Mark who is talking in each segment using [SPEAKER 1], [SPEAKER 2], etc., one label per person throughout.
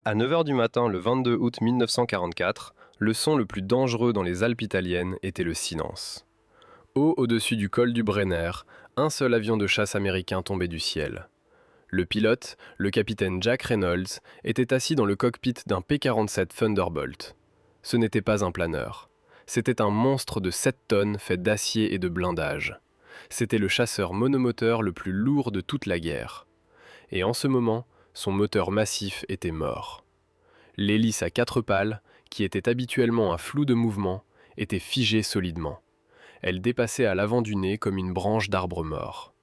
[SPEAKER 1] À 9 heures du matin, le 22 août 1944, le son le plus dangereux dans les Alpes italiennes était le silence. Haut au-dessus du col du Brenner, un seul avion de chasse américain tombait du ciel. Le pilote, le capitaine Jack Reynolds, était assis dans le cockpit d'un P-47 Thunderbolt. Ce n'était pas un planeur. C'était un monstre de 7 tonnes fait d'acier et de blindage. C'était le chasseur monomoteur le plus lourd de toute la guerre. Et en ce moment, son moteur massif était mort. L'hélice à 4 pales, qui était habituellement un flou de mouvement, était figée solidement. Elle dépassait à l'avant du nez comme une branche d'arbre mort.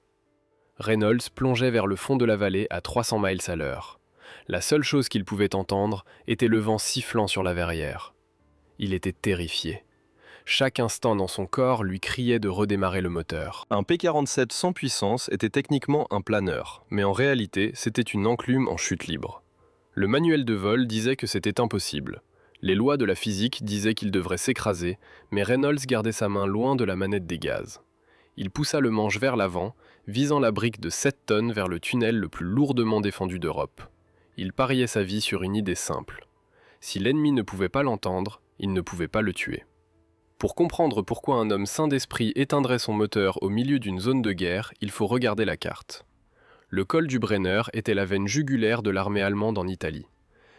[SPEAKER 1] Reynolds plongeait vers le fond de la vallée à 300 miles à l'heure. La seule chose qu'il pouvait entendre était le vent sifflant sur la verrière. Il était terrifié. Chaque instant dans son corps lui criait de redémarrer le moteur. Un P-47 sans puissance était techniquement un planeur, mais en réalité, c'était une enclume en chute libre. Le manuel de vol disait que c'était impossible. Les lois de la physique disaient qu'il devrait s'écraser, mais Reynolds gardait sa main loin de la manette des gaz. Il poussa le manche vers l'avant, visant la brique de 7 tonnes vers le tunnel le plus lourdement défendu d'Europe. Il pariait sa vie sur une idée simple. Si l'ennemi ne pouvait pas l'entendre, il ne pouvait pas le tuer. Pour comprendre pourquoi un homme sain d'esprit éteindrait son moteur au milieu d'une zone de guerre, il faut regarder la carte. Le col du Brenner était la veine jugulaire de l'armée allemande en Italie.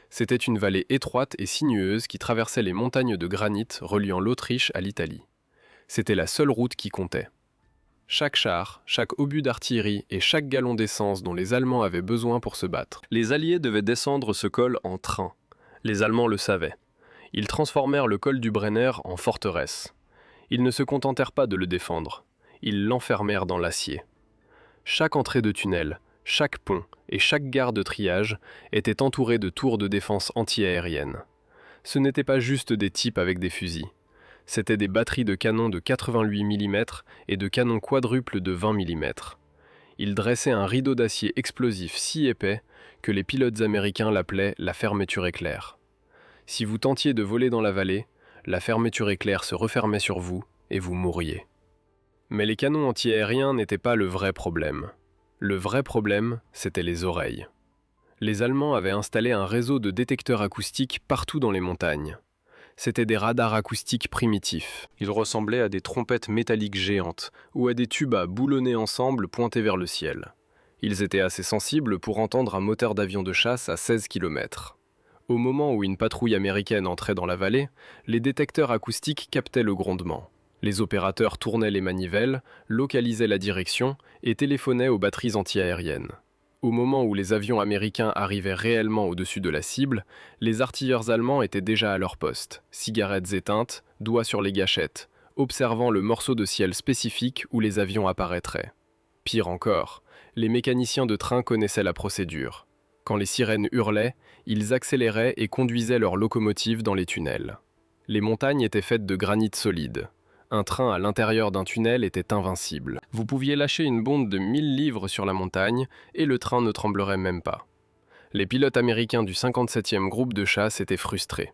[SPEAKER 1] C'était une vallée étroite et sinueuse qui traversait les montagnes de granit reliant l'Autriche à l'Italie. C'était la seule route qui comptait. Chaque char, chaque obus d'artillerie et chaque gallon d'essence dont les Allemands avaient besoin pour se battre. Les Alliés devaient descendre ce col en train. Les Allemands le savaient. Ils transformèrent le col du Brenner en forteresse. Ils ne se contentèrent pas de le défendre. Ils l'enfermèrent dans l'acier. Chaque entrée de tunnel, chaque pont et chaque gare de triage était entourée de tours de défense antiaérienne. Ce n'étaient pas juste des types avec des fusils. C'étaient des batteries de canons de 88 mm et de canons quadruples de 20 mm. Ils dressaient un rideau d'acier explosif si épais que les pilotes américains l'appelaient la fermeture éclair. Si vous tentiez de voler dans la vallée, la fermeture éclair se refermait sur vous et vous mourriez. Mais les canons antiaériens n'étaient pas le vrai problème. Le vrai problème, c'était les oreilles. Les Allemands avaient installé un réseau de détecteurs acoustiques partout dans les montagnes. C'étaient des radars acoustiques primitifs. Ils ressemblaient à des trompettes métalliques géantes ou à des tubes à boulonner ensemble pointés vers le ciel. Ils étaient assez sensibles pour entendre un moteur d'avion de chasse à 16 km. Au moment où une patrouille américaine entrait dans la vallée, les détecteurs acoustiques captaient le grondement. Les opérateurs tournaient les manivelles, localisaient la direction et téléphonaient aux batteries antiaériennes. Au moment où les avions américains arrivaient réellement au-dessus de la cible, les artilleurs allemands étaient déjà à leur poste, cigarettes éteintes, doigts sur les gâchettes, observant le morceau de ciel spécifique où les avions apparaîtraient. Pire encore, les mécaniciens de train connaissaient la procédure. Quand les sirènes hurlaient, ils accéléraient et conduisaient leurs locomotives dans les tunnels. Les montagnes étaient faites de granit solide. Un train à l'intérieur d'un tunnel était invincible. Vous pouviez lâcher une bombe de 1000 livres sur la montagne et le train ne tremblerait même pas. Les pilotes américains du 57e groupe de chasse étaient frustrés.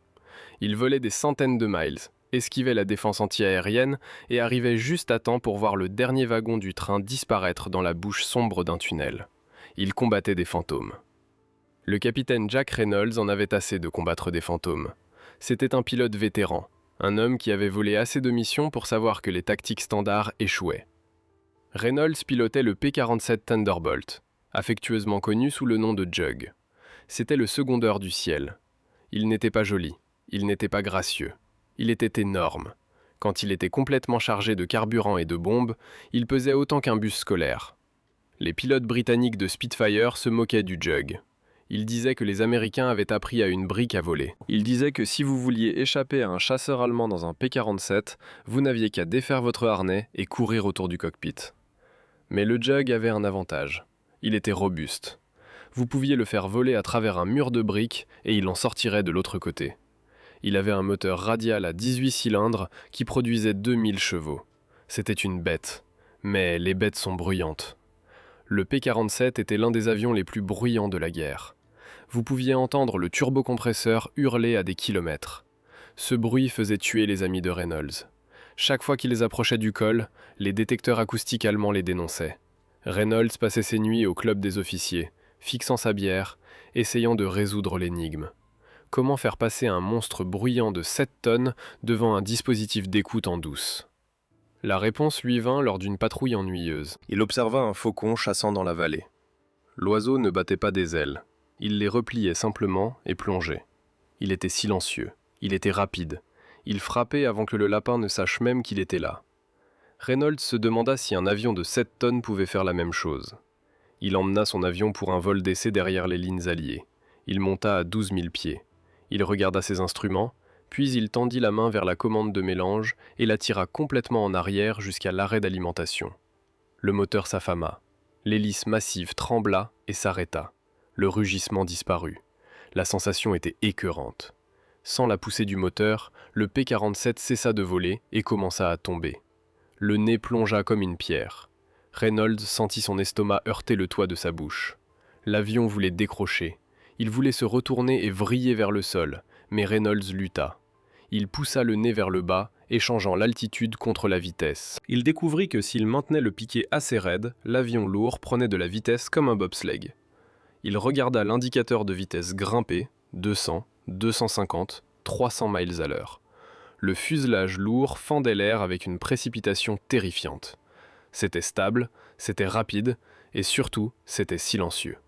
[SPEAKER 1] Ils volaient des centaines de miles, esquivaient la défense antiaérienne et arrivaient juste à temps pour voir le dernier wagon du train disparaître dans la bouche sombre d'un tunnel. Ils combattaient des fantômes. Le capitaine Jack Reynolds en avait assez de combattre des fantômes. C'était un pilote vétéran. Un homme qui avait volé assez de missions pour savoir que les tactiques standards échouaient. Reynolds pilotait le P-47 Thunderbolt, affectueusement connu sous le nom de Jug. C'était le secondeur du ciel. Il n'était pas joli, il n'était pas gracieux. Il était énorme. Quand il était complètement chargé de carburant et de bombes, il pesait autant qu'un bus scolaire. Les pilotes britanniques de Spitfire se moquaient du Jug. Il disait que les Américains avaient appris à une brique à voler. Il disait que si vous vouliez échapper à un chasseur allemand dans un P-47, vous n'aviez qu'à défaire votre harnais et courir autour du cockpit. Mais le Jug avait un avantage. Il était robuste. Vous pouviez le faire voler à travers un mur de briques et il en sortirait de l'autre côté. Il avait un moteur radial à 18 cylindres qui produisait 2000 chevaux. C'était une bête. Mais les bêtes sont bruyantes. Le P-47 était l'un des avions les plus bruyants de la guerre. Vous pouviez entendre le turbocompresseur hurler à des kilomètres. Ce bruit faisait tuer les amis de Reynolds. Chaque fois qu'ils approchaient du col, les détecteurs acoustiques allemands les dénonçaient. Reynolds passait ses nuits au club des officiers, fixant sa bière, essayant de résoudre l'énigme. Comment faire passer un monstre bruyant de 7 tonnes devant un dispositif d'écoute en douce? La réponse lui vint lors d'une patrouille ennuyeuse. Il observa un faucon chassant dans la vallée. L'oiseau ne battait pas des ailes. Il les repliait simplement et plongeait. Il était silencieux. Il était rapide. Il frappait avant que le lapin ne sache même qu'il était là. Reynolds se demanda si un avion de 7 tonnes pouvait faire la même chose. Il emmena son avion pour un vol d'essai derrière les lignes alliées. Il monta à 12 000 pieds. Il regarda ses instruments, puis il tendit la main vers la commande de mélange et la tira complètement en arrière jusqu'à l'arrêt d'alimentation. Le moteur s'affama. L'hélice massive trembla et s'arrêta. Le rugissement disparut. La sensation était écœurante. Sans la poussée du moteur, le P-47 cessa de voler et commença à tomber. Le nez plongea comme une pierre. Reynolds sentit son estomac heurter le toit de sa bouche. L'avion voulait décrocher. Il voulait se retourner et vriller vers le sol, mais Reynolds lutta. Il poussa le nez vers le bas, échangeant l'altitude contre la vitesse. Il découvrit que s'il maintenait le piquet assez raide, l'avion lourd prenait de la vitesse comme un bobsleigh. Il regarda l'indicateur de vitesse grimper, 200, 250, 300 miles à l'heure. Le fuselage lourd fendait l'air avec une précipitation terrifiante. C'était stable, c'était rapide, et surtout, c'était silencieux.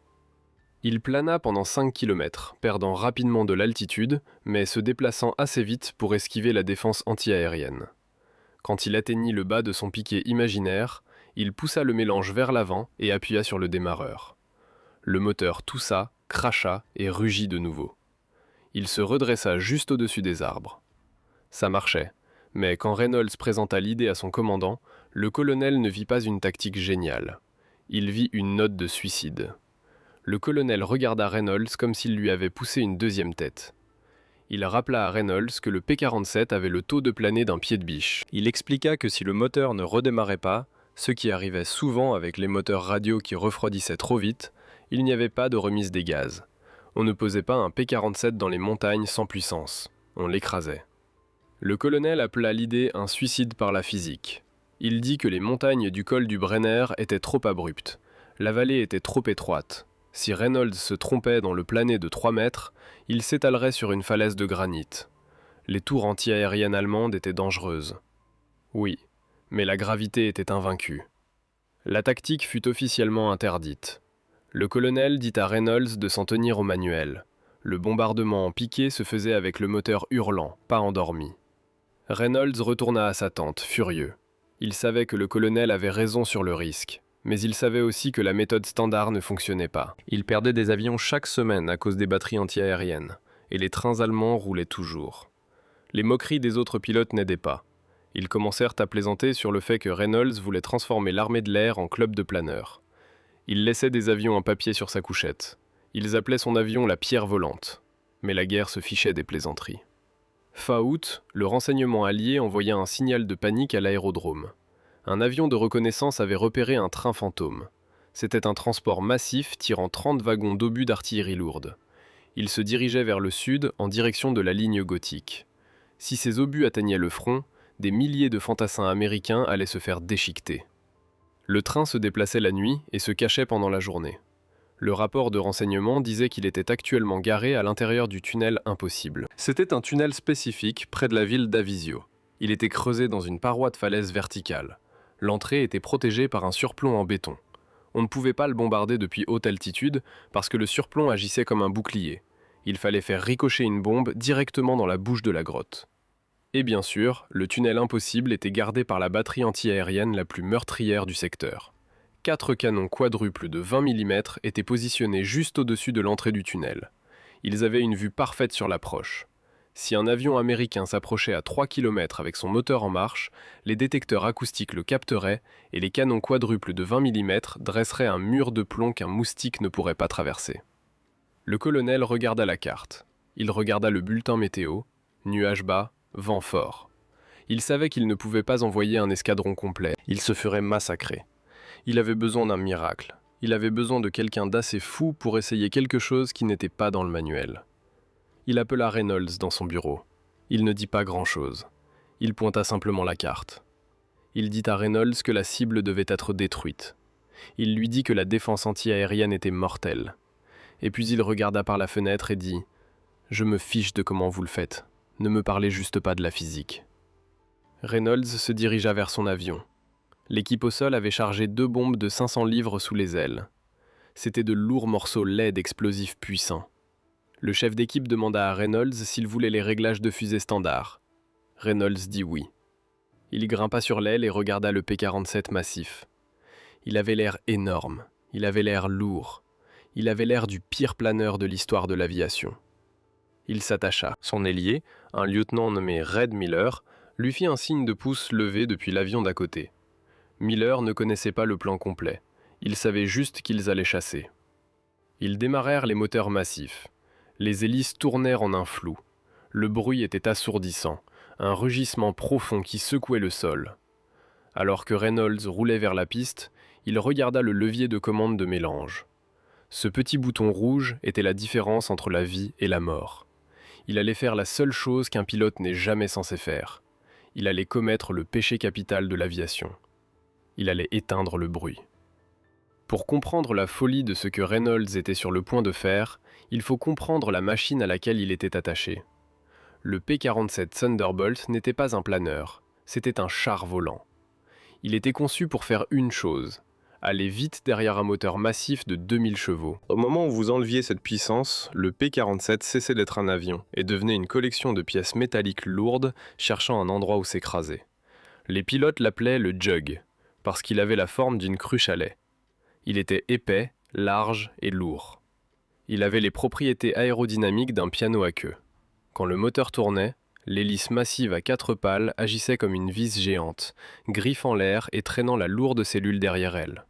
[SPEAKER 1] Il plana pendant 5 km, perdant rapidement de l'altitude, mais se déplaçant assez vite pour esquiver la défense antiaérienne. Quand il atteignit le bas de son piquet imaginaire, il poussa le mélange vers l'avant et appuya sur le démarreur. Le moteur toussa, cracha et rugit de nouveau. Il se redressa juste au-dessus des arbres. Ça marchait, mais quand Reynolds présenta l'idée à son commandant, le colonel ne vit pas une tactique géniale. Il vit une note de suicide. Le colonel regarda Reynolds comme s'il lui avait poussé une deuxième tête. Il rappela à Reynolds que le P-47 avait le taux de planer d'un pied de biche. Il expliqua que si le moteur ne redémarrait pas, ce qui arrivait souvent avec les moteurs radio qui refroidissaient trop vite, il n'y avait pas de remise des gaz. On ne posait pas un P-47 dans les montagnes sans puissance. On l'écrasait. Le colonel appela l'idée un suicide par la physique. Il dit que les montagnes du col du Brenner étaient trop abruptes. La vallée était trop étroite. Si Reynolds se trompait dans le plané de 3 mètres, il s'étalerait sur une falaise de granit. Les tours anti-aériennes allemandes étaient dangereuses. Oui, mais la gravité était invaincue. La tactique fut officiellement interdite. Le colonel dit à Reynolds de s'en tenir au manuel. Le bombardement en piqué se faisait avec le moteur hurlant, pas endormi. Reynolds retourna à sa tente, furieux. Il savait que le colonel avait raison sur le risque. Mais il savait aussi que la méthode standard ne fonctionnait pas. Il perdait des avions chaque semaine à cause des batteries anti-aériennes, et les trains allemands roulaient toujours. Les moqueries des autres pilotes n'aidaient pas. Ils commencèrent à plaisanter sur le fait que Reynolds voulait transformer l'armée de l'air en club de planeurs. Il laissait des avions en papier sur sa couchette. Ils appelaient son avion la pierre volante. Mais la guerre se fichait des plaisanteries. Fin août, le renseignement allié envoya un signal de panique à l'aérodrome. Un avion de reconnaissance avait repéré un train fantôme. C'était un transport massif tirant 30 wagons d'obus d'artillerie lourde. Il se dirigeait vers le sud en direction de la ligne gothique. Si ces obus atteignaient le front, des milliers de fantassins américains allaient se faire déchiqueter. Le train se déplaçait la nuit et se cachait pendant la journée. Le rapport de renseignement disait qu'il était actuellement garé à l'intérieur du tunnel impossible. C'était un tunnel spécifique près de la ville d'Avisio. Il était creusé dans une paroi de falaise verticale. L'entrée était protégée par un surplomb en béton. On ne pouvait pas le bombarder depuis haute altitude parce que le surplomb agissait comme un bouclier. Il fallait faire ricocher une bombe directement dans la bouche de la grotte. Et bien sûr, le tunnel impossible était gardé par la batterie anti-aérienne la plus meurtrière du secteur. 4 canons quadruples de 20 mm étaient positionnés juste au-dessus de l'entrée du tunnel. Ils avaient une vue parfaite sur l'approche. Si un avion américain s'approchait à 3 km avec son moteur en marche, les détecteurs acoustiques le capteraient et les canons quadruples de 20 mm dresseraient un mur de plomb qu'un moustique ne pourrait pas traverser. Le colonel regarda la carte. Il regarda le bulletin météo, nuages bas, vent fort. Il savait qu'il ne pouvait pas envoyer un escadron complet, il se ferait massacrer. Il avait besoin d'un miracle. Il avait besoin de quelqu'un d'assez fou pour essayer quelque chose qui n'était pas dans le manuel. Il appela Reynolds dans son bureau. Il ne dit pas grand-chose. Il pointa simplement la carte. Il dit à Reynolds que la cible devait être détruite. Il lui dit que la défense anti-aérienne était mortelle. Et puis il regarda par la fenêtre et dit « Je me fiche de comment vous le faites. Ne me parlez juste pas de la physique. » Reynolds se dirigea vers son avion. L'équipe au sol avait chargé 2 bombes de 500 livres sous les ailes. C'étaient de lourds morceaux laids d'explosifs puissants. Le chef d'équipe demanda à Reynolds s'il voulait les réglages de fusée standard. Reynolds dit oui. Il grimpa sur l'aile et regarda le P-47 massif. Il avait l'air énorme, il avait l'air lourd, il avait l'air du pire planeur de l'histoire de l'aviation. Il s'attacha. Son ailier, un lieutenant nommé Red Miller, lui fit un signe de pouce levé depuis l'avion d'à côté. Miller ne connaissait pas le plan complet, il savait juste qu'ils allaient chasser. Ils démarrèrent les moteurs massifs. Les hélices tournèrent en un flou. Le bruit était assourdissant, un rugissement profond qui secouait le sol. Alors que Reynolds roulait vers la piste, il regarda le levier de commande de mélange. Ce petit bouton rouge était la différence entre la vie et la mort. Il allait faire la seule chose qu'un pilote n'est jamais censé faire. Il allait commettre le péché capital de l'aviation. Il allait éteindre le bruit. Pour comprendre la folie de ce que Reynolds était sur le point de faire, il faut comprendre la machine à laquelle il était attaché. Le P-47 Thunderbolt n'était pas un planeur, c'était un char volant. Il était conçu pour faire une chose, aller vite derrière un moteur massif de 2000 chevaux. Au moment où vous enleviez cette puissance, le P-47 cessait d'être un avion et devenait une collection de pièces métalliques lourdes cherchant un endroit où s'écraser. Les pilotes l'appelaient le Jug, parce qu'il avait la forme d'une cruche à lait. Il était épais, large et lourd. Il avait les propriétés aérodynamiques d'un piano à queue. Quand le moteur tournait, l'hélice massive à 4 pales agissait comme une vis géante, griffant l'air et traînant la lourde cellule derrière elle.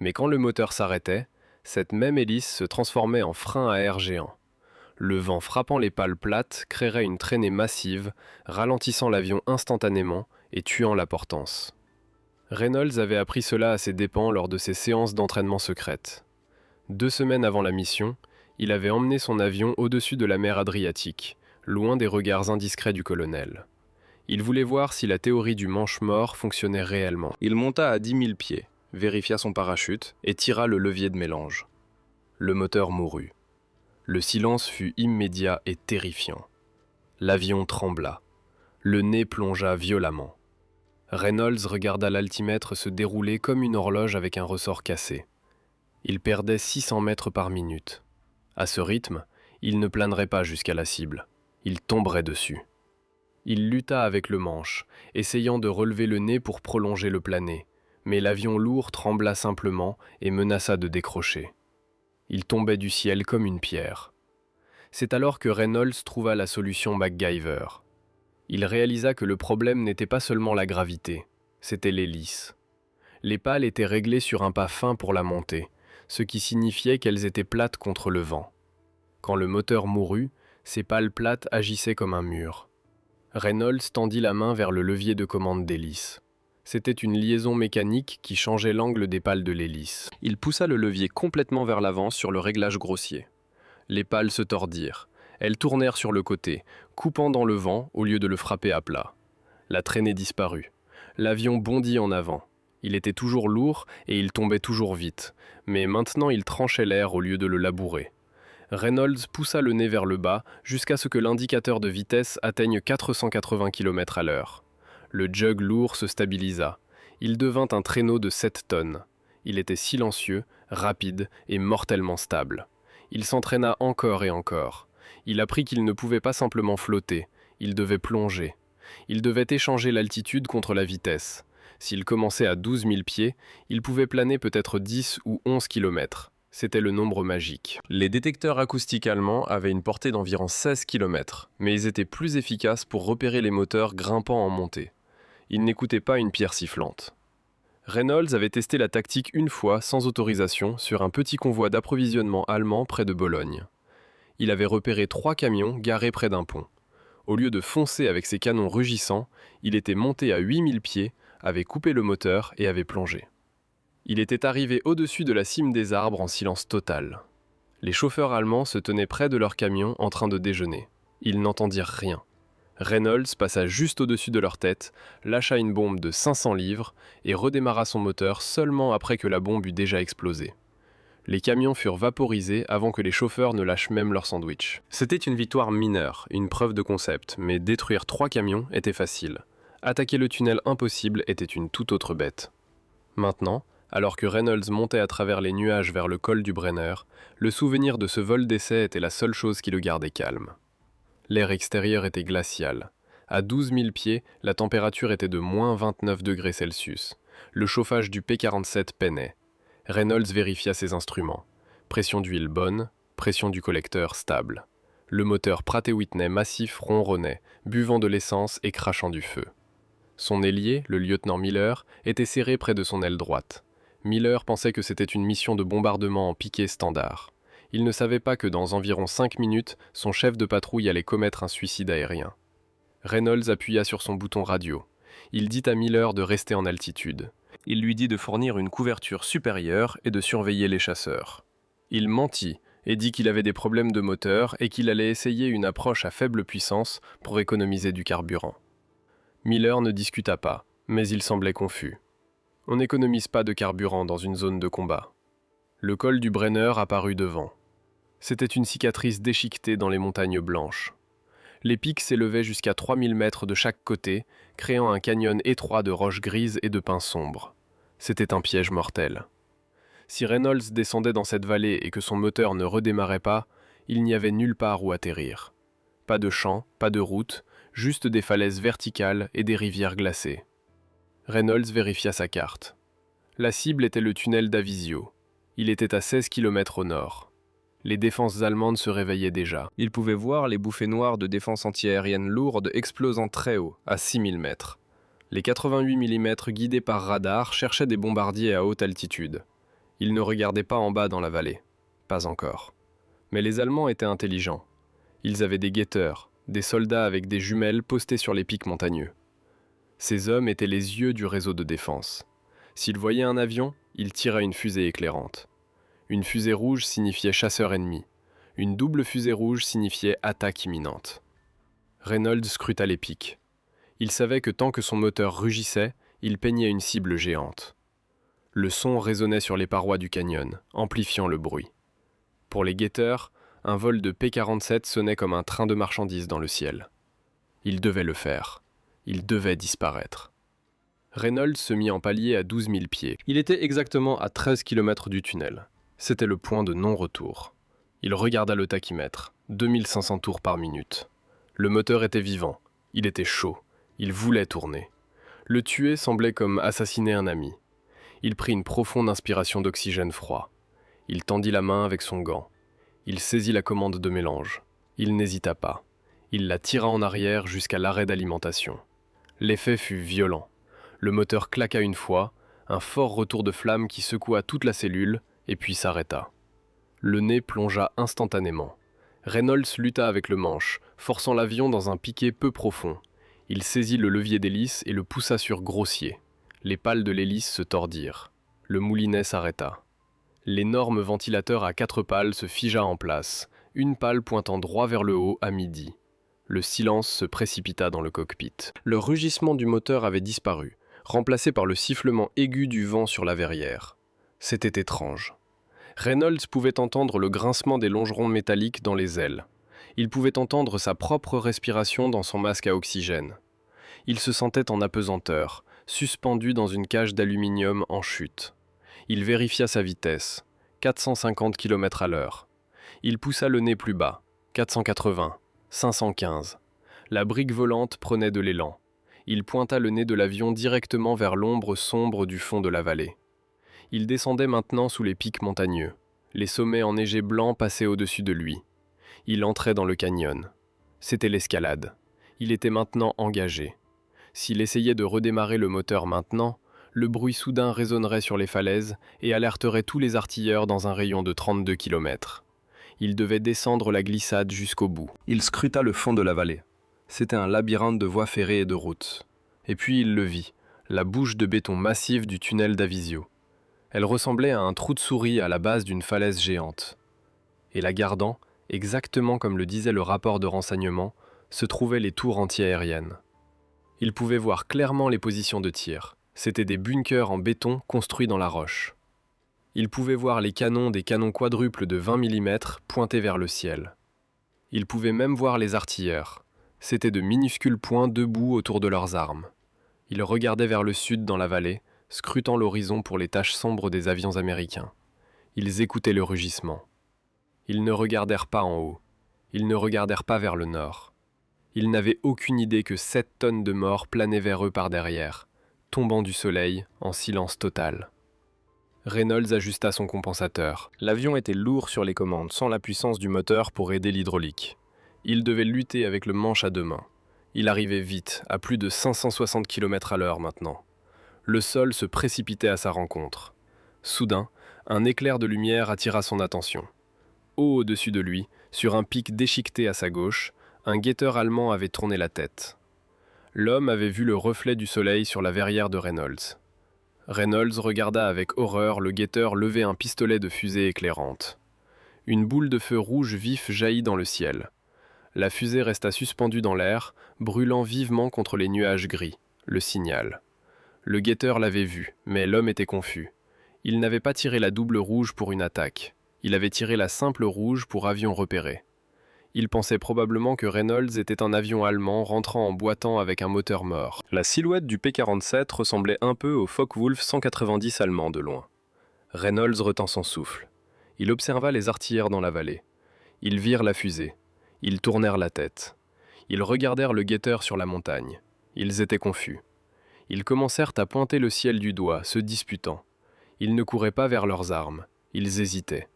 [SPEAKER 1] Mais quand le moteur s'arrêtait, cette même hélice se transformait en frein à air géant. Le vent frappant les pales plates créerait une traînée massive, ralentissant l'avion instantanément et tuant la portance. Reynolds avait appris cela à ses dépens lors de ses séances d'entraînement secrètes. 2 semaines avant la mission, il avait emmené son avion au-dessus de la mer Adriatique, loin des regards indiscrets du colonel. Il voulait voir si la théorie du manche-mort fonctionnait réellement. Il monta à 10 000 pieds, vérifia son parachute et tira le levier de mélange. Le moteur mourut. Le silence fut immédiat et terrifiant. L'avion trembla. Le nez plongea violemment. Reynolds regarda l'altimètre se dérouler comme une horloge avec un ressort cassé. Il perdait 600 mètres par minute. À ce rythme, il ne planerait pas jusqu'à la cible. Il tomberait dessus. Il lutta avec le manche, essayant de relever le nez pour prolonger le plané, mais l'avion lourd trembla simplement et menaça de décrocher. Il tombait du ciel comme une pierre. C'est alors que Reynolds trouva la solution MacGyver. Il réalisa que le problème n'était pas seulement la gravité, c'était l'hélice. Les pales étaient réglées sur un pas fin pour la monter, ce qui signifiait qu'elles étaient plates contre le vent. Quand le moteur mourut, ces pales plates agissaient comme un mur. Reynolds tendit la main vers le levier de commande d'hélice. C'était une liaison mécanique qui changeait l'angle des pales de l'hélice. Il poussa le levier complètement vers l'avant sur le réglage grossier. Les pales se tordirent. Elles tournèrent sur le côté, coupant dans le vent au lieu de le frapper à plat. La traînée disparut. L'avion bondit en avant. Il était toujours lourd et il tombait toujours vite, mais maintenant il tranchait l'air au lieu de le labourer. Reynolds poussa le nez vers le bas jusqu'à ce que l'indicateur de vitesse atteigne 480 km/h. Le Jug lourd se stabilisa. Il devint un traîneau de 7 tonnes. Il était silencieux, rapide et mortellement stable. Il s'entraîna encore et encore. Il apprit qu'il ne pouvait pas simplement flotter, il devait plonger. Il devait échanger l'altitude contre la vitesse. S'il commençait à 12 000 pieds, il pouvait planer peut-être 10 ou 11 km. C'était le nombre magique. Les détecteurs acoustiques allemands avaient une portée d'environ 16 km, mais ils étaient plus efficaces pour repérer les moteurs grimpant en montée. Ils n'écoutaient pas une pierre sifflante. Reynolds avait testé la tactique une fois, sans autorisation, sur un petit convoi d'approvisionnement allemand près de Bologne. Il avait repéré 3 camions garés près d'un pont. Au lieu de foncer avec ses canons rugissants, il était monté à 8000 pieds, avait coupé le moteur et avait plongé. Il était arrivé au-dessus de la cime des arbres en silence total. Les chauffeurs allemands se tenaient près de leur camion en train de déjeuner. Ils n'entendirent rien. Reynolds passa juste au-dessus de leur tête, lâcha une bombe de 500 livres et redémarra son moteur seulement après que la bombe eut déjà explosé. Les camions furent vaporisés avant que les chauffeurs ne lâchent même leur sandwich. C'était une victoire mineure, une preuve de concept, mais détruire 3 camions était facile. Attaquer le tunnel impossible était une toute autre bête. Maintenant, alors que Reynolds montait à travers les nuages vers le col du Brenner, le souvenir de ce vol d'essai était la seule chose qui le gardait calme. L'air extérieur était glacial. À 12 000 pieds, la température était de moins 29 degrés Celsius. Le chauffage du P-47 peinait. Reynolds vérifia ses instruments. Pression d'huile bonne, pression du collecteur stable. Le moteur Pratt & Whitney massif ronronnait, buvant de l'essence et crachant du feu. Son ailier, le lieutenant Miller, était serré près de son aile droite. Miller pensait que c'était une mission de bombardement en piqué standard. Il ne savait pas que dans environ 5 minutes, son chef de patrouille allait commettre un suicide aérien. Reynolds appuya sur son bouton radio. Il dit à Miller de rester en altitude. Il lui dit de fournir une couverture supérieure et de surveiller les chasseurs. Il mentit et dit qu'il avait des problèmes de moteur et qu'il allait essayer une approche à faible puissance pour économiser du carburant. Miller ne discuta pas, mais il semblait confus. On n'économise pas de carburant dans une zone de combat. Le col du Brenner apparut devant. C'était une cicatrice déchiquetée dans les montagnes blanches. Les pics s'élevaient jusqu'à 3000 mètres de chaque côté, créant un canyon étroit de roches grises et de pins sombres. C'était un piège mortel. Si Reynolds descendait dans cette vallée et que son moteur ne redémarrait pas, il n'y avait nulle part où atterrir. Pas de champs, pas de route, juste des falaises verticales et des rivières glacées. Reynolds vérifia sa carte. La cible était le tunnel d'Avisio. Il était à 16 km au nord. Les défenses allemandes se réveillaient déjà. Il pouvait voir les bouffées noires de défense antiaérienne lourde explosant très haut, à 6000 mètres. Les 88 mm guidés par radar cherchaient des bombardiers à haute altitude. Ils ne regardaient pas en bas dans la vallée. Pas encore. Mais les Allemands étaient intelligents. Ils avaient des guetteurs, des soldats avec des jumelles postés sur les pics montagneux. Ces hommes étaient les yeux du réseau de défense. S'ils voyaient un avion, ils tiraient une fusée éclairante. Une fusée rouge signifiait chasseur ennemi. Une double fusée rouge signifiait attaque imminente. Reynolds scruta les pics. Il savait que tant que son moteur rugissait, il peignait une cible géante. Le son résonnait sur les parois du canyon, amplifiant le bruit. Pour les guetteurs, un vol de P-47 sonnait comme un train de marchandises dans le ciel. Il devait le faire. Il devait disparaître. Reynolds se mit en palier à 12 000 pieds. Il était exactement à 13 km du tunnel. C'était le point de non-retour. Il regarda le tachymètre, 2500 tours par minute. Le moteur était vivant, il était chaud, il voulait tourner. Le tuer semblait comme assassiner un ami. Il prit une profonde inspiration d'oxygène froid. Il tendit la main avec son gant. Il saisit la commande de mélange. Il n'hésita pas. Il la tira en arrière jusqu'à l'arrêt d'alimentation. L'effet fut violent. Le moteur claqua une fois, un fort retour de flamme qui secoua toute la cellule, et puis s'arrêta. Le nez plongea instantanément. Reynolds lutta avec le manche, forçant l'avion dans un piqué peu profond. Il saisit le levier d'hélice et le poussa sur grossier. Les pales de l'hélice se tordirent. Le moulinet s'arrêta. L'énorme ventilateur à 4 pales se figea en place, une pale pointant droit vers le haut à midi. Le silence se précipita dans le cockpit. Le rugissement du moteur avait disparu, remplacé par le sifflement aigu du vent sur la verrière. C'était étrange. Reynolds pouvait entendre le grincement des longerons métalliques dans les ailes. Il pouvait entendre sa propre respiration dans son masque à oxygène. Il se sentait en apesanteur, suspendu dans une cage d'aluminium en chute. Il vérifia sa vitesse, 450 km/h. Il poussa le nez plus bas, 480, 515. La brique volante prenait de l'élan. Il pointa le nez de l'avion directement vers l'ombre sombre du fond de la vallée. Il descendait maintenant sous les pics montagneux. Les sommets enneigés blancs passaient au-dessus de lui. Il entrait dans le canyon. C'était l'escalade. Il était maintenant engagé. S'il essayait de redémarrer le moteur maintenant, le bruit soudain résonnerait sur les falaises et alerterait tous les artilleurs dans un rayon de 32 km. Il devait descendre la glissade jusqu'au bout. Il scruta le fond de la vallée. C'était un labyrinthe de voies ferrées et de routes. Et puis il le vit, la bouche de béton massive du tunnel d'Avisio. Elle ressemblait à un trou de souris à la base d'une falaise géante. Et la gardant, exactement comme le disait le rapport de renseignement, se trouvaient les tours antiaériennes. Il pouvait voir clairement les positions de tir. C'étaient des bunkers en béton construits dans la roche. Il pouvait voir les canons des canons quadruples de 20 mm pointés vers le ciel. Il pouvait même voir les artilleurs. C'étaient de minuscules points debout autour de leurs armes. Ils regardaient vers le sud dans la vallée, scrutant l'horizon pour les taches sombres des avions américains. Ils écoutaient le rugissement. Ils ne regardèrent pas en haut. Ils ne regardèrent pas vers le nord. Ils n'avaient aucune idée que 7 tonnes de morts planaient vers eux par derrière, tombant du soleil en silence total. Reynolds ajusta son compensateur. L'avion était lourd sur les commandes, sans la puissance du moteur pour aider l'hydraulique. Il devait lutter avec le manche à deux mains. Il arrivait vite, à plus de 560 km/h maintenant. Le sol se précipitait à sa rencontre. Soudain, un éclair de lumière attira son attention. Haut au-dessus de lui, sur un pic déchiqueté à sa gauche, un guetteur allemand avait tourné la tête. L'homme avait vu le reflet du soleil sur la verrière de Reynolds. Reynolds regarda avec horreur le guetteur lever un pistolet de fusée éclairante. Une boule de feu rouge vif jaillit dans le ciel. La fusée resta suspendue dans l'air, brûlant vivement contre les nuages gris, le signal. Le guetteur l'avait vu, mais l'homme était confus. Il n'avait pas tiré la double rouge pour une attaque. Il avait tiré la simple rouge pour avion repéré. Il pensait probablement que Reynolds était un avion allemand rentrant en boitant avec un moteur mort. La silhouette du P-47 ressemblait un peu au Focke-Wulf 190 allemand de loin. Reynolds retint son souffle. Il observa les artilleurs dans la vallée. Ils virent la fusée. Ils tournèrent la tête. Ils regardèrent le guetteur sur la montagne. Ils étaient confus. Ils commencèrent à pointer le ciel du doigt, se disputant. Ils ne couraient pas vers leurs armes. Ils hésitaient.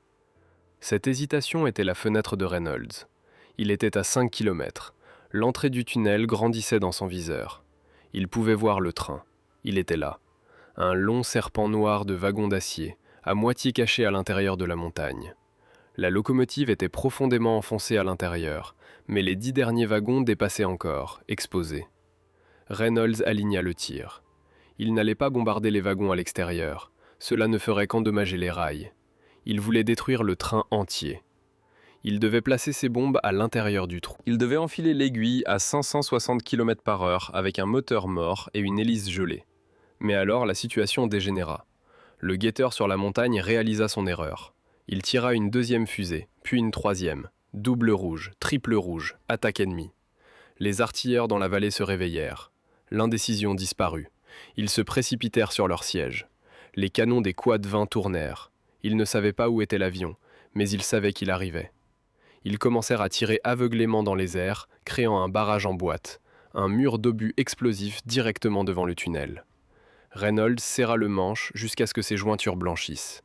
[SPEAKER 1] Cette hésitation était la fenêtre de Reynolds. Il était à 5 km. L'entrée du tunnel grandissait dans son viseur. Il pouvait voir le train. Il était là. Un long serpent noir de wagons d'acier, à moitié caché à l'intérieur de la montagne. La locomotive était profondément enfoncée à l'intérieur, mais les 10 derniers wagons dépassaient encore, exposés. Reynolds aligna le tir. Il n'allait pas bombarder les wagons à l'extérieur. Cela ne ferait qu'endommager les rails. Il voulait détruire le train entier. Il devait placer ses bombes à l'intérieur du trou. Il devait enfiler l'aiguille à 560 km/h avec un moteur mort et une hélice gelée. Mais alors la situation dégénéra. Le guetteur sur la montagne réalisa son erreur. Il tira une deuxième fusée, puis une troisième. Double rouge, triple rouge, attaque ennemie. Les artilleurs dans la vallée se réveillèrent. L'indécision disparut. Ils se précipitèrent sur leur siège. Les canons des quads 20 tournèrent. Ils ne savaient pas où était l'avion, mais ils savaient qu'il arrivait. Ils commencèrent à tirer aveuglément dans les airs, créant un barrage en boîte, un mur d'obus explosifs directement devant le tunnel. Reynolds serra le manche jusqu'à ce que ses jointures blanchissent.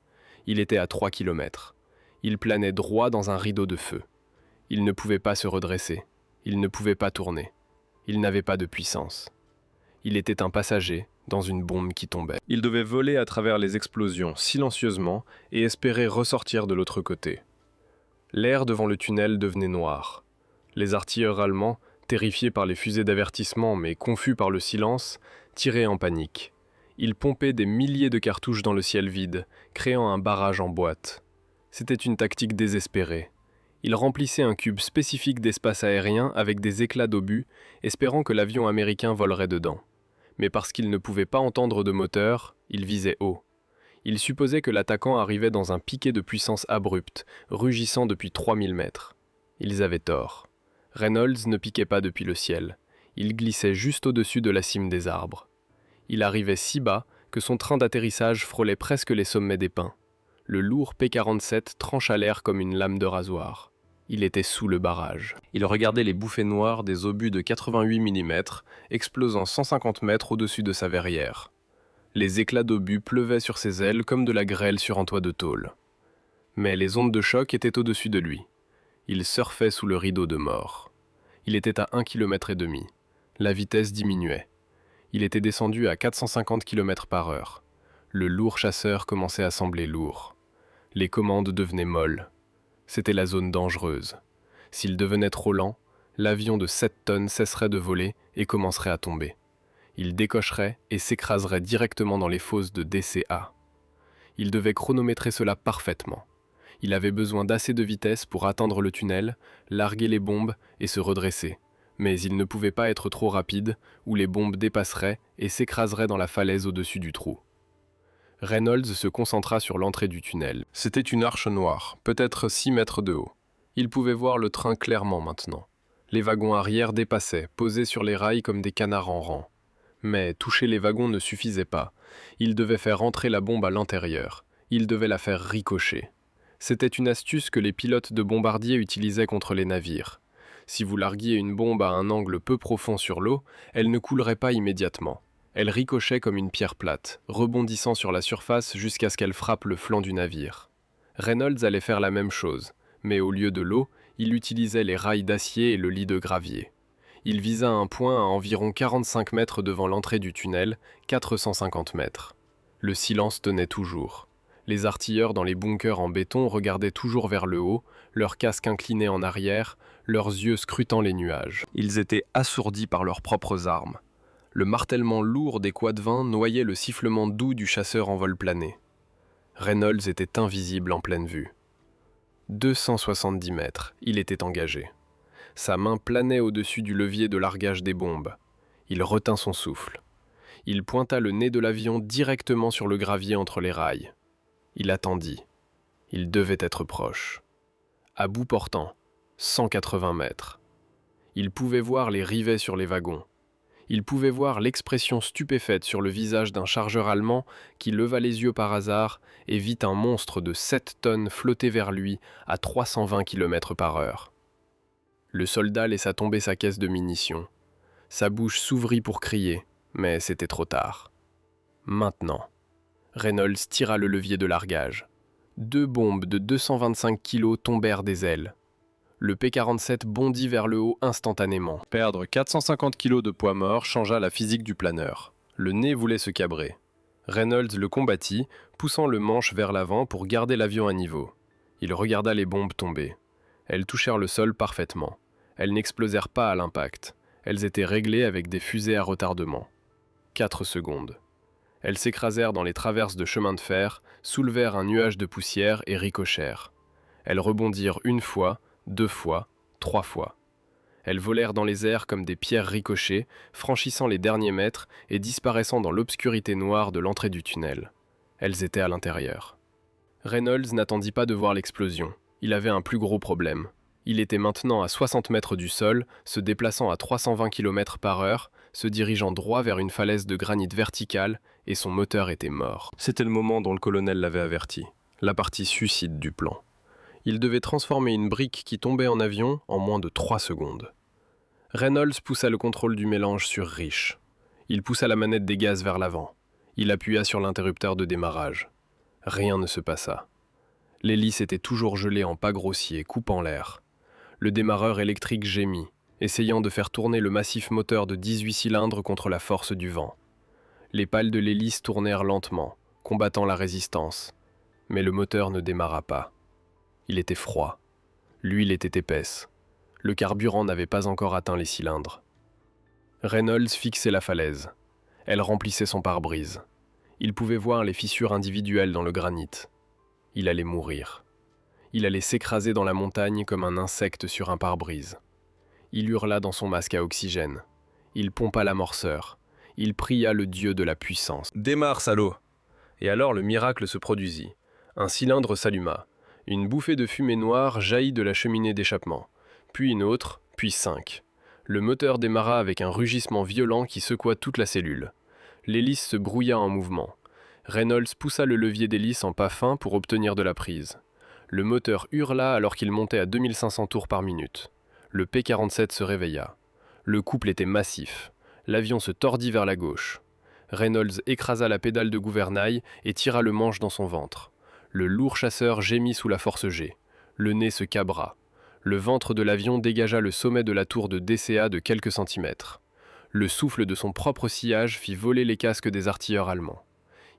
[SPEAKER 1] Il était à 3 km. Il planait droit dans un rideau de feu. Il ne pouvait pas se redresser. Il ne pouvait pas tourner. Il n'avait pas de puissance. Il était un passager dans une bombe qui tombait. Il devait voler à travers les explosions silencieusement et espérer ressortir de l'autre côté. L'air devant le tunnel devenait noir. Les artilleurs allemands, terrifiés par les fusées d'avertissement mais confus par le silence, tiraient en panique. Ils pompaient des milliers de cartouches dans le ciel vide, créant un barrage en boîte. C'était une tactique désespérée. Ils remplissaient un cube spécifique d'espace aérien avec des éclats d'obus, espérant que l'avion américain volerait dedans. Mais parce qu'ils ne pouvaient pas entendre de moteur, ils visaient haut. Ils supposaient que l'attaquant arrivait dans un piquet de puissance abrupte, rugissant depuis 3000 mètres. Ils avaient tort. Reynolds ne piquait pas depuis le ciel. Il glissait juste au-dessus de la cime des arbres. Il arrivait si bas que son train d'atterrissage frôlait presque les sommets des pins. Le lourd P-47 trancha l'air comme une lame de rasoir. Il était sous le barrage. Il regardait les bouffées noires des obus de 88 mm, explosant 150 mètres au-dessus de sa verrière. Les éclats d'obus pleuvaient sur ses ailes comme de la grêle sur un toit de tôle. Mais les ondes de choc étaient au-dessus de lui. Il surfait sous le rideau de mort. Il était à 1,5 km. La vitesse diminuait. Il était descendu à 450 km/h. Le lourd chasseur commençait à sembler lourd. Les commandes devenaient molles. C'était la zone dangereuse. S'il devenait trop lent, l'avion de 7 tonnes cesserait de voler et commencerait à tomber. Il décocherait et s'écraserait directement dans les fosses de DCA. Il devait chronométrer cela parfaitement. Il avait besoin d'assez de vitesse pour atteindre le tunnel, larguer les bombes et se redresser. Mais il ne pouvait pas être trop rapide, ou les bombes dépasseraient et s'écraseraient dans la falaise au-dessus du trou. Reynolds se concentra sur l'entrée du tunnel. C'était une arche noire, peut-être 6 mètres de haut. Il pouvait voir le train clairement maintenant. Les wagons arrière dépassaient, posés sur les rails comme des canards en rang. Mais toucher les wagons ne suffisait pas. Il devait faire entrer la bombe à l'intérieur. Il devait la faire ricocher. C'était une astuce que les pilotes de bombardiers utilisaient contre les navires. Si vous larguiez une bombe à un angle peu profond sur l'eau, elle ne coulerait pas immédiatement. Elle ricochait comme une pierre plate, rebondissant sur la surface jusqu'à ce qu'elle frappe le flanc du navire. Reynolds allait faire la même chose, mais au lieu de l'eau, il utilisait les rails d'acier et le lit de gravier. Il visa un point à environ 45 mètres devant l'entrée du tunnel, 450 mètres. Le silence tenait toujours. Les artilleurs dans les bunkers en béton regardaient toujours vers le haut, leurs casques inclinés en arrière, leurs yeux scrutant les nuages. Ils étaient assourdis par leurs propres armes. Le martèlement lourd des quads-vents noyait le sifflement doux du chasseur en vol plané. Reynolds était invisible en pleine vue. 270 mètres, il était engagé. Sa main planait au-dessus du levier de largage des bombes. Il retint son souffle. Il pointa le nez de l'avion directement sur le gravier entre les rails. Il attendit. Il devait être proche. À bout portant, 180 mètres. Il pouvait voir les rivets sur les wagons. Il pouvait voir l'expression stupéfaite sur le visage d'un chargeur allemand qui leva les yeux par hasard et vit un monstre de 7 tonnes flotter vers lui à 320 km/h. Le soldat laissa tomber sa caisse de munitions. Sa bouche s'ouvrit pour crier, mais c'était trop tard. Maintenant, Reynolds tira le levier de largage. 2 bombes de 225 kg tombèrent des ailes. Le P-47 bondit vers le haut instantanément. Perdre 450 kg de poids mort changea la physique du planeur. Le nez voulait se cabrer. Reynolds le combattit, poussant le manche vers l'avant pour garder l'avion à niveau. Il regarda les bombes tomber. Elles touchèrent le sol parfaitement. Elles n'explosèrent pas à l'impact. Elles étaient réglées avec des fusées à retardement. 4 secondes. Elles s'écrasèrent dans les traverses de chemin de fer, soulevèrent un nuage de poussière et ricochèrent. Elles rebondirent 1 fois, 2 fois, 3 fois. Elles volèrent dans les airs comme des pierres ricochées, franchissant les derniers mètres et disparaissant dans l'obscurité noire de l'entrée du tunnel. Elles étaient à l'intérieur. Reynolds n'attendit pas de voir l'explosion. Il avait un plus gros problème. Il était maintenant à 60 mètres du sol, se déplaçant à 320 km/h, se dirigeant droit vers une falaise de granit verticale, et son moteur était mort. C'était le moment dont le colonel l'avait averti, la partie suicide du plan. Il devait transformer une brique qui tombait en avion en moins de 3 secondes. Reynolds poussa le contrôle du mélange sur Rich. Il poussa la manette des gaz vers l'avant. Il appuya sur l'interrupteur de démarrage. Rien ne se passa. L'hélice était toujours gelée en pas grossier, coupant l'air. Le démarreur électrique gémit, essayant de faire tourner le massif moteur de 18 cylindres contre la force du vent. Les pales de l'hélice tournèrent lentement, combattant la résistance. Mais le moteur ne démarra pas. Il était froid. L'huile était épaisse. Le carburant n'avait pas encore atteint les cylindres. Reynolds fixait la falaise. Elle remplissait son pare-brise. Il pouvait voir les fissures individuelles dans le granit. Il allait mourir. Il allait s'écraser dans la montagne comme un insecte sur un pare-brise. Il hurla dans son masque à oxygène. Il pompa l'amorceur. Il pria le dieu de la puissance. « Démarre, salaud !» Et alors le miracle se produisit. Un cylindre s'alluma. Une bouffée de fumée noire jaillit de la cheminée d'échappement. Puis une autre, puis 5. Le moteur démarra avec un rugissement violent qui secoua toute la cellule. L'hélice se brouilla en mouvement. Reynolds poussa le levier d'hélice en pas fin pour obtenir de la prise. Le moteur hurla alors qu'il montait à 2500 tours par minute. Le P-47 se réveilla. Le couple était massif. L'avion se tordit vers la gauche. Reynolds écrasa la pédale de gouvernail et tira le manche dans son ventre. Le lourd chasseur gémit sous la force G. Le nez se cabra. Le ventre de l'avion dégagea le sommet de la tour de DCA de quelques centimètres. Le souffle de son propre sillage fit voler les casques des artilleurs allemands.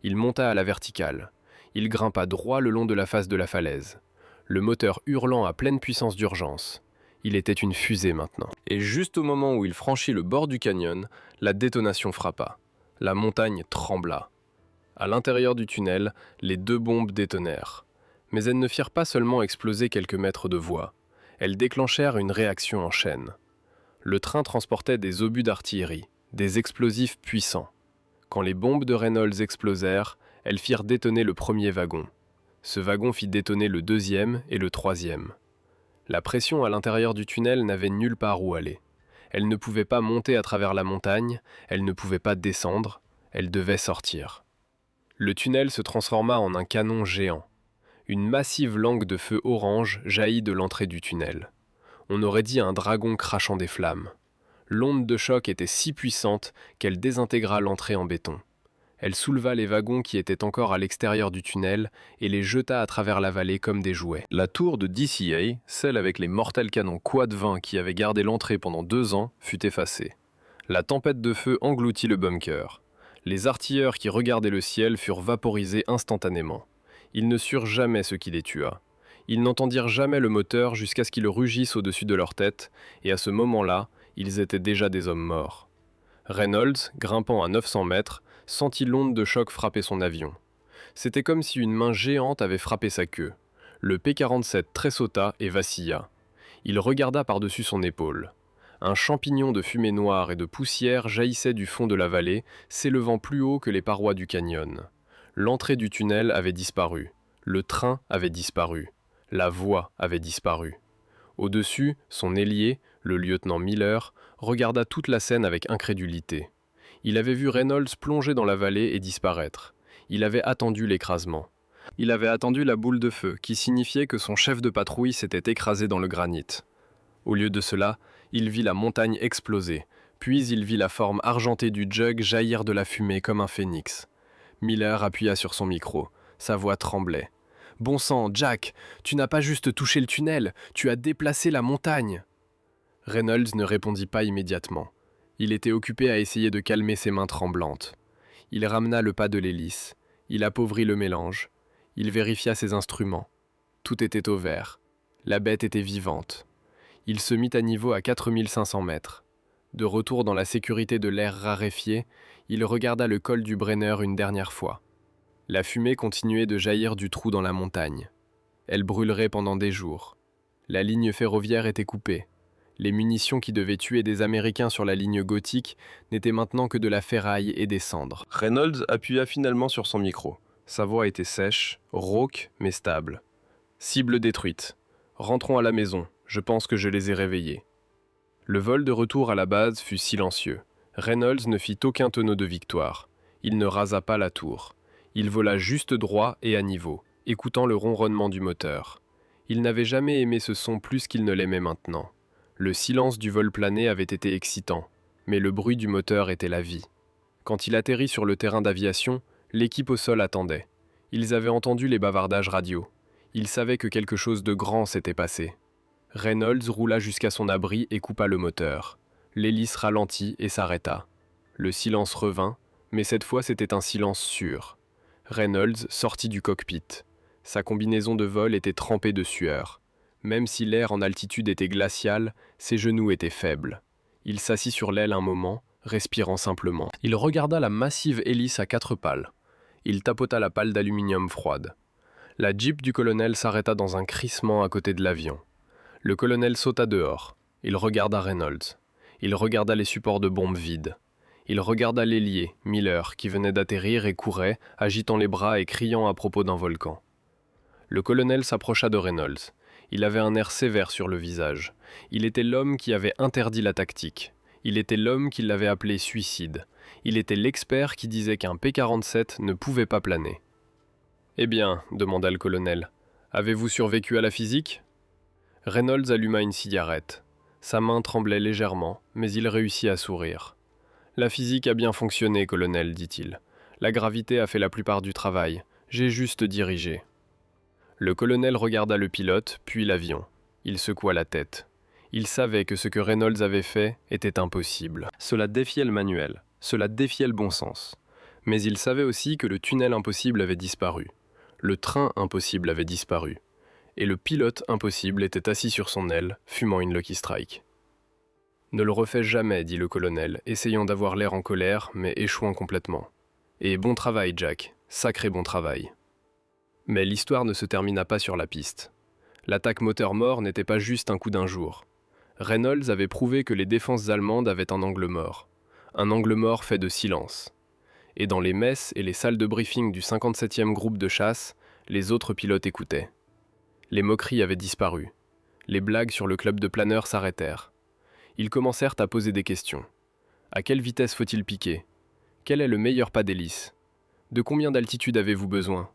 [SPEAKER 1] Il monta à la verticale. Il grimpa droit le long de la face de la falaise. Le moteur hurlant à pleine puissance d'urgence. Il était une fusée maintenant. Et juste au moment où il franchit le bord du canyon, la détonation frappa. La montagne trembla. À l'intérieur du tunnel, les 2 bombes détonèrent. Mais elles ne firent pas seulement exploser quelques mètres de voie. Elles déclenchèrent une réaction en chaîne. Le train transportait des obus d'artillerie, des explosifs puissants. Quand les bombes de Reynolds explosèrent, Elles firent détonner le premier wagon. Ce wagon fit détonner le deuxième et le troisième. La pression à l'intérieur du tunnel n'avait nulle part où aller. Elle ne pouvait pas monter à travers la montagne, elle ne pouvait pas descendre, elle devait sortir. Le tunnel se transforma en un canon géant. Une massive langue de feu orange jaillit de l'entrée du tunnel. On aurait dit un dragon crachant des flammes. L'onde de choc était si puissante qu'elle désintégra l'entrée en béton. Elle souleva les wagons qui étaient encore à l'extérieur du tunnel et les jeta à travers la vallée comme des jouets. La tour de DCA, celle avec les mortels canons Quad 20 qui avaient gardé l'entrée pendant 2 ans, fut effacée. La tempête de feu engloutit le bunker. Les artilleurs qui regardaient le ciel furent vaporisés instantanément. Ils ne surent jamais ce qui les tua. Ils n'entendirent jamais le moteur jusqu'à ce qu'il rugisse au-dessus de leur tête, et à ce moment-là, ils étaient déjà des hommes morts. Reynolds, grimpant à 900 mètres, sentit l'onde de choc frapper son avion. C'était comme si une main géante avait frappé sa queue. Le P-47 tressauta et vacilla. Il regarda par-dessus son épaule. Un champignon de fumée noire et de poussière jaillissait du fond de la vallée, s'élevant plus haut que les parois du canyon. L'entrée du tunnel avait disparu. Le train avait disparu. La voie avait disparu. Au-dessus, son ailier, le lieutenant Miller, regarda toute la scène avec incrédulité. Il avait vu Reynolds plonger dans la vallée et disparaître. Il avait attendu l'écrasement. Il avait attendu la boule de feu, qui signifiait que son chef de patrouille s'était écrasé dans le granit. Au lieu de cela, il vit la montagne exploser, puis il vit la forme argentée du jug jaillir de la fumée comme un phénix. Miller appuya sur son micro. Sa voix tremblait. « Bon sang, Jack, tu n'as pas juste touché le tunnel, tu as déplacé la montagne !» Reynolds ne répondit pas immédiatement. Il était occupé à essayer de calmer ses mains tremblantes. Il ramena le pas de l'hélice. Il appauvrit le mélange. Il vérifia ses instruments. Tout était au vert. La bête était vivante. Il se mit à niveau à 4500 mètres. De retour dans la sécurité de l'air raréfié, il regarda le col du Brenner une dernière fois. La fumée continuait de jaillir du trou dans la montagne. Elle brûlerait pendant des jours. La ligne ferroviaire était coupée. Les munitions qui devaient tuer des Américains sur la ligne gothique n'étaient maintenant que de la ferraille et des cendres. Reynolds appuya finalement sur son micro. Sa voix était sèche, rauque, mais stable. « Cible détruite. Rentrons à la maison. Je pense que je les ai réveillés. » Le vol de retour à la base fut silencieux. Reynolds ne fit aucun tonneau de victoire. Il ne rasa pas la tour. Il vola juste droit et à niveau, écoutant le ronronnement du moteur. Il n'avait jamais aimé ce son plus qu'il ne l'aimait maintenant. Le silence du vol plané avait été excitant, mais le bruit du moteur était la vie. Quand il atterrit sur le terrain d'aviation, l'équipe au sol attendait. Ils avaient entendu les bavardages radio. Ils savaient que quelque chose de grand s'était passé. Reynolds roula jusqu'à son abri et coupa le moteur. L'hélice ralentit et s'arrêta. Le silence revint, mais cette fois c'était un silence sûr. Reynolds sortit du cockpit. Sa combinaison de vol était trempée de sueur. Même si l'air en altitude était glacial, ses genoux étaient faibles. Il s'assit sur l'aile un moment, respirant simplement. Il regarda la massive hélice à 4 pales. Il tapota la pale d'aluminium froide. La Jeep du colonel s'arrêta dans un crissement à côté de l'avion. Le colonel sauta dehors. Il regarda Reynolds. Il regarda les supports de bombes vides. Il regarda l'ailier, Miller, qui venait d'atterrir et courait, agitant les bras et criant à propos d'un volcan. Le colonel s'approcha de Reynolds. Il avait un air sévère sur le visage. Il était l'homme qui avait interdit la tactique. Il était l'homme qui l'avait appelé suicide. Il était l'expert qui disait qu'un P-47 ne pouvait pas planer. « Eh bien, demanda le colonel, avez-vous survécu à la physique ?» Reynolds alluma une cigarette. Sa main tremblait légèrement, mais il réussit à sourire. « La physique a bien fonctionné, colonel, dit-il. La gravité a fait la plupart du travail. J'ai juste dirigé. » Le colonel regarda le pilote, puis l'avion. Il secoua la tête. Il savait que ce que Reynolds avait fait était impossible. Cela défiait le manuel, cela défiait le bon sens. Mais il savait aussi que le tunnel impossible avait disparu. Le train impossible avait disparu. Et le pilote impossible était assis sur son aile, fumant une Lucky Strike. « Ne le refais jamais, dit le colonel, essayant d'avoir l'air en colère, mais échouant complètement. Et bon travail, Jack, sacré bon travail. » Mais l'histoire ne se termina pas sur la piste. L'attaque moteur-mort n'était pas juste un coup d'un jour. Reynolds avait prouvé que les défenses allemandes avaient un angle mort fait de silence. et dans les messes et les salles de briefing du 57e groupe de chasse, les autres pilotes écoutaient. Les moqueries avaient disparu. Les blagues sur le club de planeurs s'arrêtèrent. Ils commencèrent à poser des questions. À quelle vitesse faut-il piquer? Quel est le meilleur pas d'hélice? De combien d'altitude avez-vous besoin?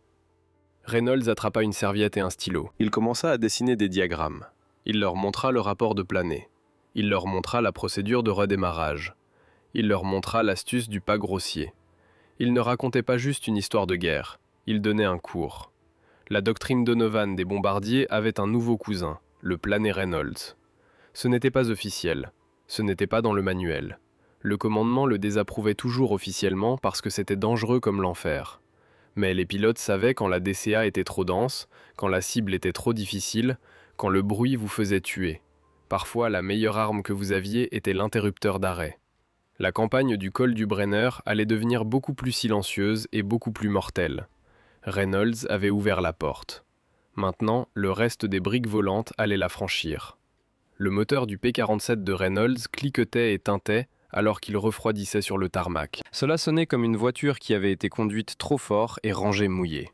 [SPEAKER 1] Reynolds attrapa une serviette et un stylo. Il commença à dessiner des diagrammes. Il leur montra le rapport de planée. Il leur montra la procédure de redémarrage. Il leur montra l'astuce du pas grossier. Il ne racontait pas juste une histoire de guerre. Il donnait un cours. La doctrine Donovan des bombardiers avait un nouveau cousin, le plané Reynolds. Ce n'était pas officiel. Ce n'était pas dans le manuel. Le commandement le désapprouvait toujours officiellement parce que c'était dangereux comme l'enfer. Mais les pilotes savaient quand la DCA était trop dense, quand la cible était trop difficile, quand le bruit vous faisait tuer. Parfois, la meilleure arme que vous aviez était l'interrupteur d'arrêt. La campagne du col du Brenner allait devenir beaucoup plus silencieuse et beaucoup plus mortelle. Reynolds avait ouvert la porte. Maintenant, le reste des briques volantes allait la franchir. Le moteur du P-47 de Reynolds cliquetait et tintait alors qu'il refroidissait sur le tarmac. Cela sonnait comme une voiture qui avait été conduite trop fort et rangée mouillée.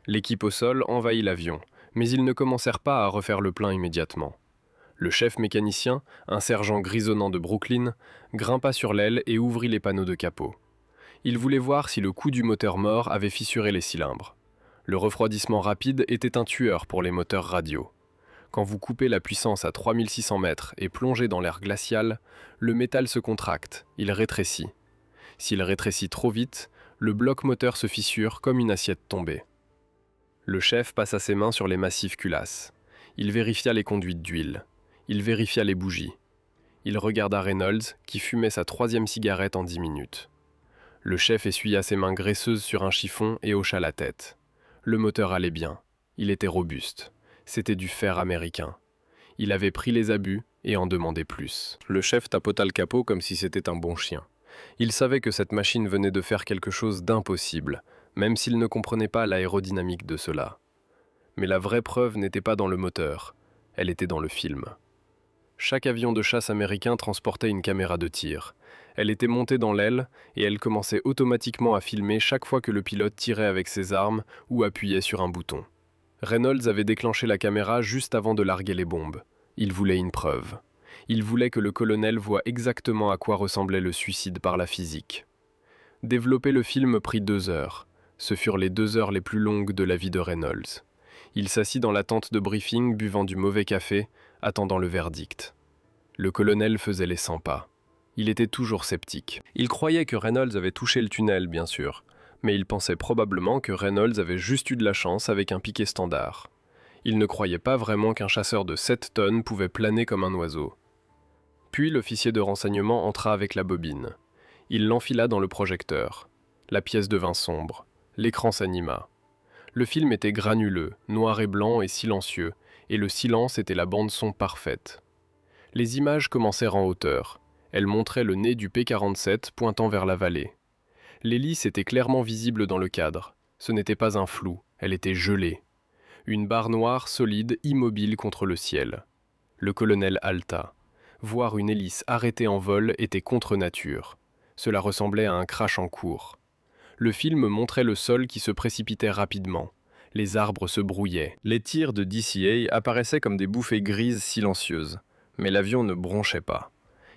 [SPEAKER 1] L'équipe au sol envahit l'avion, mais ils ne commencèrent pas à refaire le plein immédiatement. Le chef mécanicien, un sergent grisonnant de Brooklyn, grimpa sur l'aile et ouvrit les panneaux de capot. Il voulait voir si le coup du moteur mort avait fissuré les cylindres. Le refroidissement rapide était un tueur pour les moteurs radio. Quand vous coupez la puissance à 3600 mètres et plongez dans l'air glacial, le métal se contracte, il rétrécit. S'il rétrécit trop vite, le bloc moteur se fissure comme une assiette tombée. Le chef passa ses mains sur les massifs culasses. Il vérifia les conduites d'huile. Il vérifia les bougies. Il regarda Reynolds, qui fumait sa 3e cigarette en 10 minutes. Le chef essuya ses mains graisseuses sur un chiffon et hocha la tête. Le moteur allait bien. Il était robuste. C'était du fer américain. Il avait pris les abus et en demandait plus. Le chef tapota le capot comme si c'était un bon chien. Il savait que cette machine venait de faire quelque chose d'impossible, même s'il ne comprenait pas l'aérodynamique de cela. Mais la vraie preuve n'était pas dans le moteur, elle était dans le film. Chaque avion de chasse américain transportait une caméra de tir. Elle était montée dans l'aile et elle commençait automatiquement à filmer chaque fois que le pilote tirait avec ses armes ou appuyait sur un bouton. Reynolds avait déclenché la caméra juste avant de larguer les bombes. Il voulait une preuve. Il voulait que le colonel voie exactement à quoi ressemblait le suicide par la physique. Développer le film prit 2 heures. Ce furent les 2 heures les plus longues de la vie de Reynolds. Il s'assit dans la tente de briefing, buvant du mauvais café, attendant le verdict. Le colonel faisait les 100 pas. Il était toujours sceptique. Il croyait que Reynolds avait touché le tunnel, bien sûr, mais il pensait probablement que Reynolds avait juste eu de la chance avec un piquet standard. Il ne croyait pas vraiment qu'un chasseur de 7 tonnes pouvait planer comme un oiseau. Puis l'officier de renseignement entra avec la bobine. Il l'enfila dans le projecteur. La pièce devint sombre. L'écran s'anima. Le film était granuleux, noir et blanc et silencieux, et le silence était la bande-son parfaite. Les images commencèrent en hauteur. Elles montraient le nez du P-47 pointant vers la vallée. L'hélice était clairement visible dans le cadre. Ce n'était pas un flou, elle était gelée. Une barre noire solide, immobile contre le ciel. Le colonel halta. Voir une hélice arrêtée en vol était contre nature. Cela ressemblait à un crash en cours. Le film montrait le sol qui se précipitait rapidement. Les arbres se brouillaient. Les tirs de DCA apparaissaient comme des bouffées grises silencieuses. Mais l'avion ne bronchait pas.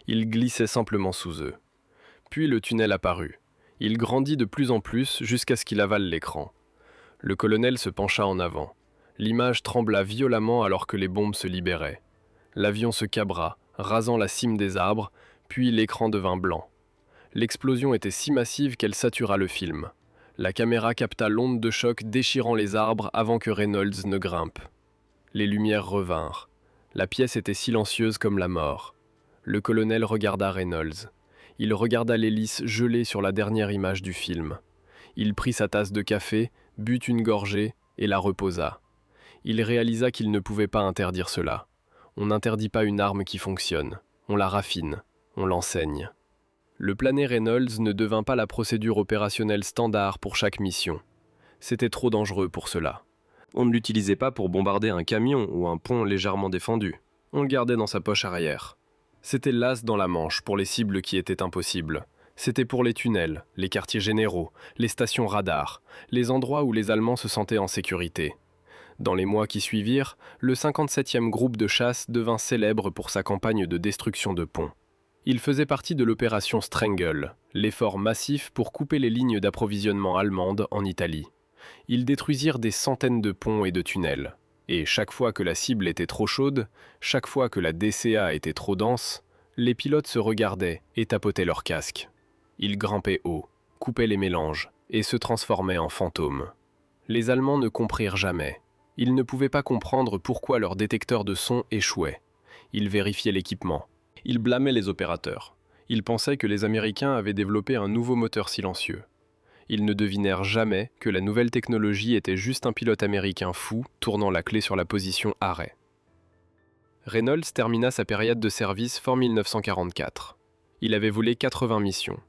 [SPEAKER 1] Il glissait simplement sous eux. Puis le tunnel apparut. Il grandit de plus en plus jusqu'à ce qu'il avale l'écran. Le colonel se pencha en avant. L'image trembla violemment alors que les bombes se libéraient. L'avion se cabra, rasant la cime des arbres, puis l'écran devint blanc. L'explosion était si massive qu'elle satura le film. La caméra capta l'onde de choc déchirant les arbres avant que Reynolds ne grimpe. Les lumières revinrent. La pièce était silencieuse comme la mort. Le colonel regarda Reynolds. Il regarda l'hélice gelée sur la dernière image du film. Il prit sa tasse de café, but une gorgée et la reposa. Il réalisa qu'il ne pouvait pas interdire cela. On n'interdit pas une arme qui fonctionne. On la raffine. On l'enseigne. Le plané Reynolds ne devint pas la procédure opérationnelle standard pour chaque mission. C'était trop dangereux pour cela. On ne l'utilisait pas pour bombarder un camion ou un pont légèrement défendu. On le gardait dans sa poche arrière. C'était l'as dans la manche pour les cibles qui étaient impossibles. C'était pour les tunnels, les quartiers généraux, les stations radars, les endroits où les Allemands se sentaient en sécurité. Dans les mois qui suivirent, le 57e groupe de chasse devint célèbre pour sa campagne de destruction de ponts. Il faisait partie de l'opération Strangle, l'effort massif pour couper les lignes d'approvisionnement allemandes en Italie. Ils détruisirent des centaines de ponts et de tunnels. Et chaque fois que la cible était trop chaude, chaque fois que la DCA était trop dense, les pilotes se regardaient et tapotaient leurs casques. Ils grimpaient haut, coupaient les mélanges et se transformaient en fantômes. Les Allemands ne comprirent jamais. Ils ne pouvaient pas comprendre pourquoi leurs détecteurs de son échouaient. Ils vérifiaient l'équipement. Ils blâmaient les opérateurs. Ils pensaient que les Américains avaient développé un nouveau moteur silencieux. Ils ne devinèrent jamais que la nouvelle technologie était juste un pilote américain fou tournant la clé sur la position arrêt. Reynolds termina sa période de service fin 1944. Il avait volé 80 missions.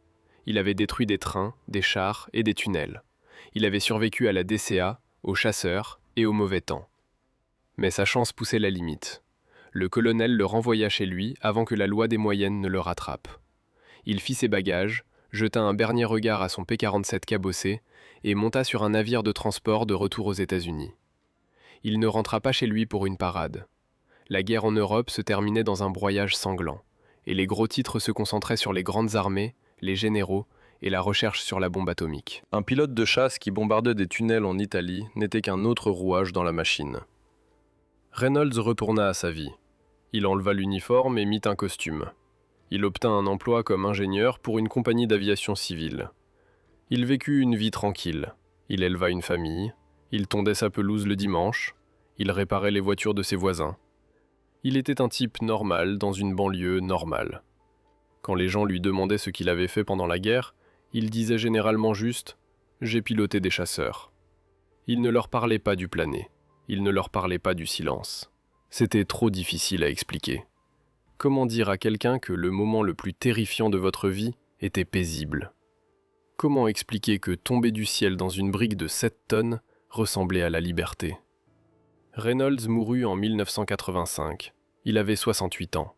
[SPEAKER 1] Il avait détruit des trains, des chars et des tunnels. Il avait survécu à la DCA, aux chasseurs et au mauvais temps. Mais sa chance poussait la limite. Le colonel le renvoya chez lui avant que la loi des moyennes ne le rattrape. Il fit ses bagages, jeta un dernier regard à son P-47 cabossé et monta sur un navire de transport de retour aux États-Unis. Il ne rentra pas chez lui pour une parade. La guerre en Europe se terminait dans un broyage sanglant, et les gros titres se concentraient sur les grandes armées, les généraux et la recherche sur la bombe atomique. Un pilote de chasse qui bombardait des tunnels en Italie n'était qu'un autre rouage dans la machine. Reynolds retourna à sa vie. Il enleva l'uniforme et mit un costume. Il obtint un emploi comme ingénieur pour une compagnie d'aviation civile. Il vécut une vie tranquille. Il éleva une famille. Il tondait sa pelouse le dimanche. Il réparait les voitures de ses voisins. Il était un type normal dans une banlieue normale. Quand les gens lui demandaient ce qu'il avait fait pendant la guerre, il disait généralement juste « J'ai piloté des chasseurs ». Il ne leur parlait pas du plané. Il ne leur parlait pas du silence. C'était trop difficile à expliquer. Comment dire à quelqu'un que le moment le plus terrifiant de votre vie était paisible? Comment expliquer que tomber du ciel dans une brique de 7 tonnes ressemblait à la liberté? Reynolds mourut en 1985. Il avait 68 ans.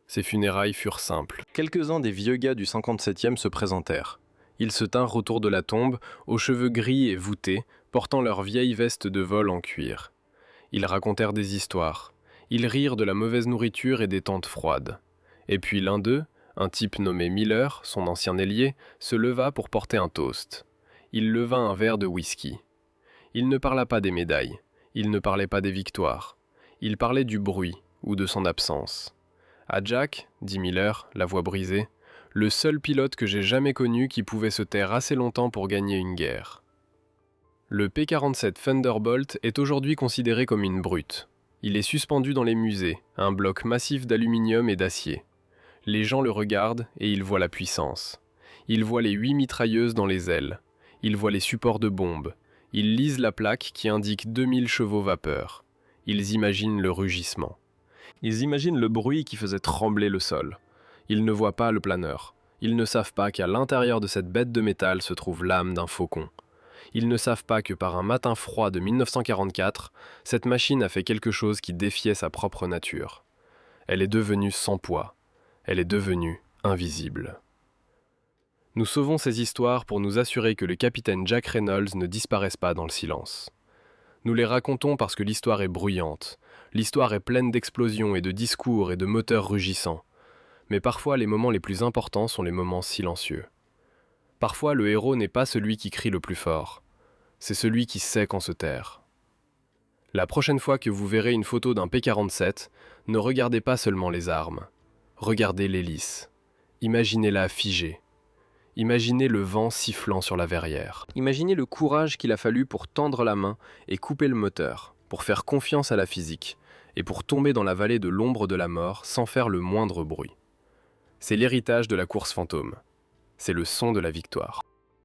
[SPEAKER 1] Ses funérailles furent simples. Quelques-uns des vieux gars du 57e se présentèrent. Ils se tinrent autour de la tombe, aux cheveux gris et voûtés, portant leurs vieilles vestes de vol en cuir. Ils racontèrent des histoires. Ils rirent de la mauvaise nourriture et des tentes froides. Et puis l'un d'eux, un type nommé Miller, son ancien ailier, se leva pour porter un toast. Il leva un verre de whisky. Il ne parla pas des médailles. Il ne parlait pas des victoires. Il parlait du bruit, ou de son absence. À Jack, dit Miller, la voix brisée, le seul pilote que j'ai jamais connu qui pouvait se taire assez longtemps pour gagner une guerre. Le P-47 Thunderbolt est aujourd'hui considéré comme une brute. Il est suspendu dans les musées, un bloc massif d'aluminium et d'acier. Les gens le regardent et ils voient la puissance. Ils voient les 8 mitrailleuses dans les ailes. Ils voient les supports de bombes. Ils lisent la plaque qui indique 2000 chevaux vapeur. Ils imaginent le rugissement. Ils imaginent le bruit qui faisait trembler le sol. Ils ne voient pas le planeur. Ils ne savent pas qu'à l'intérieur de cette bête de métal se trouve l'âme d'un faucon. Ils ne savent pas que par un matin froid de 1944, cette machine a fait quelque chose qui défiait sa propre nature. Elle est devenue sans poids. Elle est devenue invisible. Nous sauvons ces histoires pour nous assurer que le capitaine Jack Reynolds ne disparaisse pas dans le silence. Nous les racontons parce que l'histoire est bruyante. L'histoire est pleine d'explosions et de discours et de moteurs rugissants. Mais parfois, les moments les plus importants sont les moments silencieux. Parfois, le héros n'est pas celui qui crie le plus fort. C'est celui qui sait quand se taire. La prochaine fois que vous verrez une photo d'un P-47, ne regardez pas seulement les armes. Regardez l'hélice. Imaginez-la figée. Imaginez le vent sifflant sur la verrière. Imaginez le courage qu'il a fallu pour tendre la main et couper le moteur, pour faire confiance à la physique, et pour tomber dans la vallée de l'ombre de la mort sans faire le moindre bruit. C'est l'héritage de la course fantôme. C'est le son de la victoire.